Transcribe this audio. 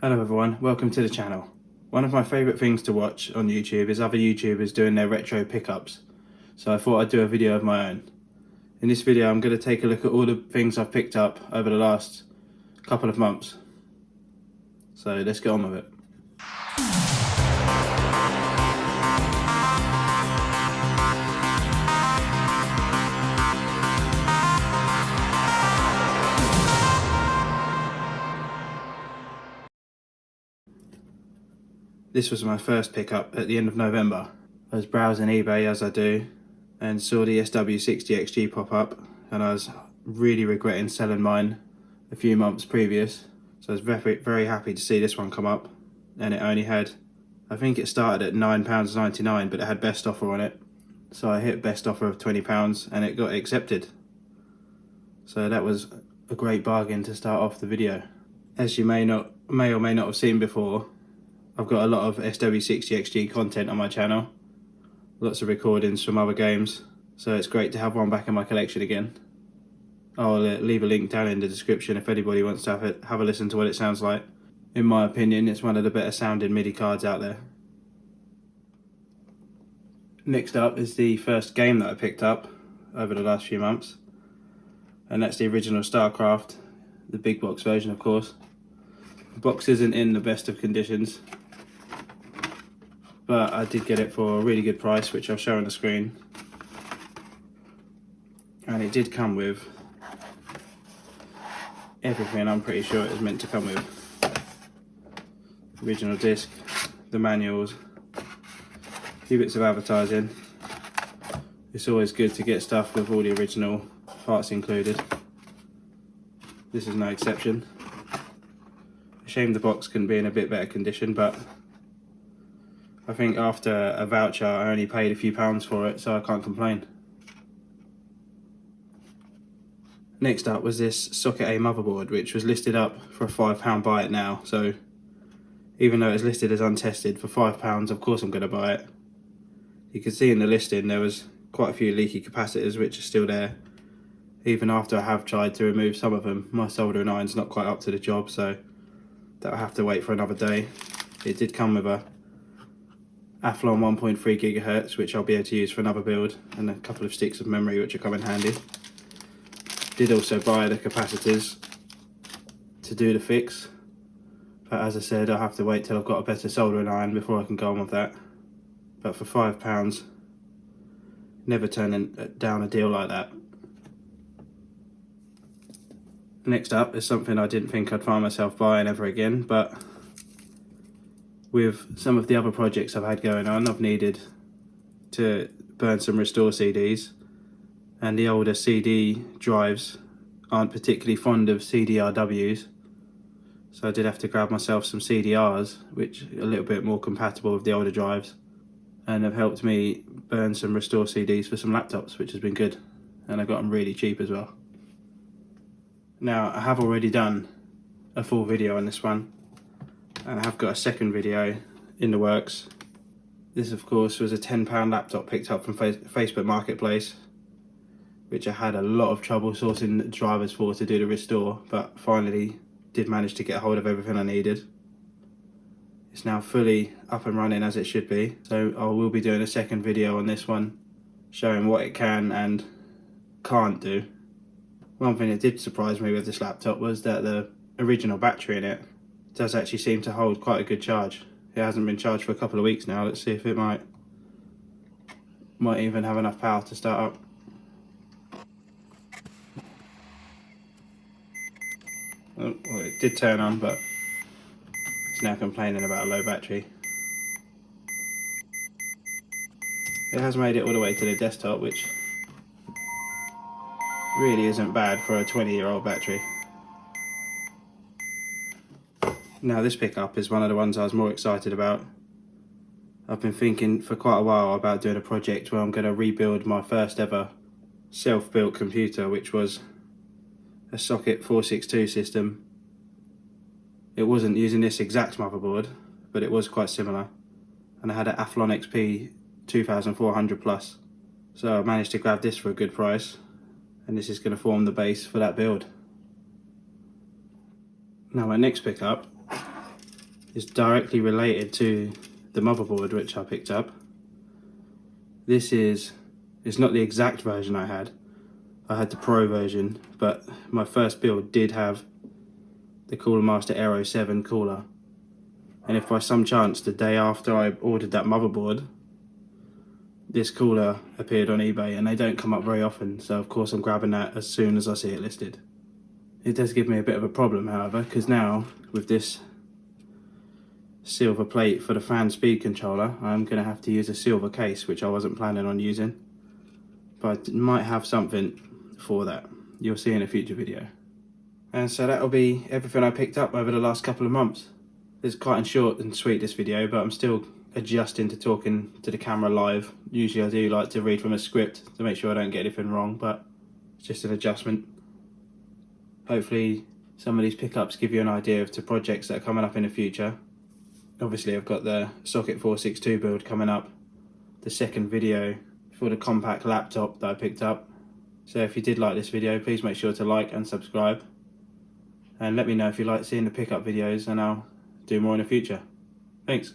Hello everyone, welcome to the channel. One of my favourite things to watch on YouTube is other YouTubers doing their retro pickups. So I thought I'd do a video of my own. In this video I'm going to take a look at all the things I've picked up over the last couple of months. So let's get on with it. This was my first pickup at the end of November. I was browsing eBay as I do and saw the SW60XG pop up, and I was really regretting selling mine a few months previous. So I was very happy to see this one come up, and it only had, I think it started at £9.99, but it had best offer on it. So I hit best offer of £20 and it got accepted. So that was a great bargain to start off the video. As you may or may not have seen before, I've got a lot of SW60XG content on my channel, lots of recordings from other games, so it's great to have one back in my collection again. I'll leave a link down in the description if anybody wants to have a listen to what it sounds like. In my opinion, it's one of the better sounding MIDI cards out there. Next up is the first game that I picked up over the last few months, and that's the original Starcraft, the big box version of course. The box isn't in the best of conditions, but I did get it for a really good price, which I'll show on the screen. And it did come with everything I'm pretty sure it was meant to come with. Original disc, the manuals, a few bits of advertising. It's always good to get stuff with all the original parts included. This is no exception. A shame the box couldn't be in a bit better condition, but I think after a voucher I only paid a few pounds for it, so I can't complain. Next up was this Socket A motherboard, which was listed up for a £5 buy it now, so even though it's listed as untested, for £5 of course I'm going to buy it. You can see in the listing there was quite a few leaky capacitors which are still there. Even after I have tried to remove some of them, my soldering iron's not quite up to the job, so that'll have to wait for another day. It did come with a Athlon 1.3 GHz, which I'll be able to use for another build, and a couple of sticks of memory which will come in handy. Did also buy the capacitors to do the fix, but as I said, I'll have to wait till I've got a better soldering iron before I can go on with that. But for £5, never turning down a deal like that. Next up is something I didn't think I'd find myself buying ever again, but with some of the other projects I've had going on, I've needed to burn some restore CDs, and the older CD drives aren't particularly fond of CDRWs, so I did have to grab myself some CDRs, which are a little bit more compatible with the older drives, and have helped me burn some restore CDs for some laptops, which has been good, and I got them really cheap as well. Now, I have already done a full video on this one, and I have got a second video in the works. This of course was a £10 laptop picked up from Facebook Marketplace, which I had a lot of trouble sourcing drivers for to do the restore, but finally did manage to get a hold of everything I needed. It's now fully up and running as it should be, so I will be doing a second video on this one, showing what it can and can't do. One thing that did surprise me with this laptop was that the original battery in it does actually seem to hold quite a good charge. It hasn't been charged for a couple of weeks now. Let's see if it might even have enough power to start up. Oh, well, it did turn on, but it's now complaining about a low battery. It has made it all the way to the desktop, which really isn't bad for a 20-year-old battery. Now this pickup is one of the ones I was more excited about. I've been thinking for quite a while about doing a project where I'm going to rebuild my first ever self-built computer, which was a Socket 462 system. It wasn't using this exact motherboard, but it was quite similar, and I had an Athlon XP 2400 plus, so I managed to grab this for a good price, and this is going to form the base for that build. Now my next pickup is directly related to the motherboard which I picked up. This is, it's not the exact version I had the Pro version, but my first build did have the Cooler Master Aero 7 cooler. And if by some chance the day after I ordered that motherboard, this cooler appeared on eBay, and they don't come up very often, so of course I'm grabbing that as soon as I see it listed. It does give me a bit of a problem, however, because now with this silver plate for the fan speed controller, I'm going to have to use a silver case, which I wasn't planning on using, but I might have something for that. You'll see in a future video. And so that'll be everything I picked up over the last couple of months. It's quite short and sweet, this video, but I'm still adjusting to talking to the camera live. Usually I do like to read from a script to make sure I don't get anything wrong, but it's just an adjustment. Hopefully some of these pickups give you an idea of the projects that are coming up in the future. Obviously I've got the Socket 462 build coming up, the second video for the compact laptop that I picked up. So if you did like this video, please make sure to like and subscribe. And let me know if you like seeing the pickup videos, and I'll do more in the future. Thanks.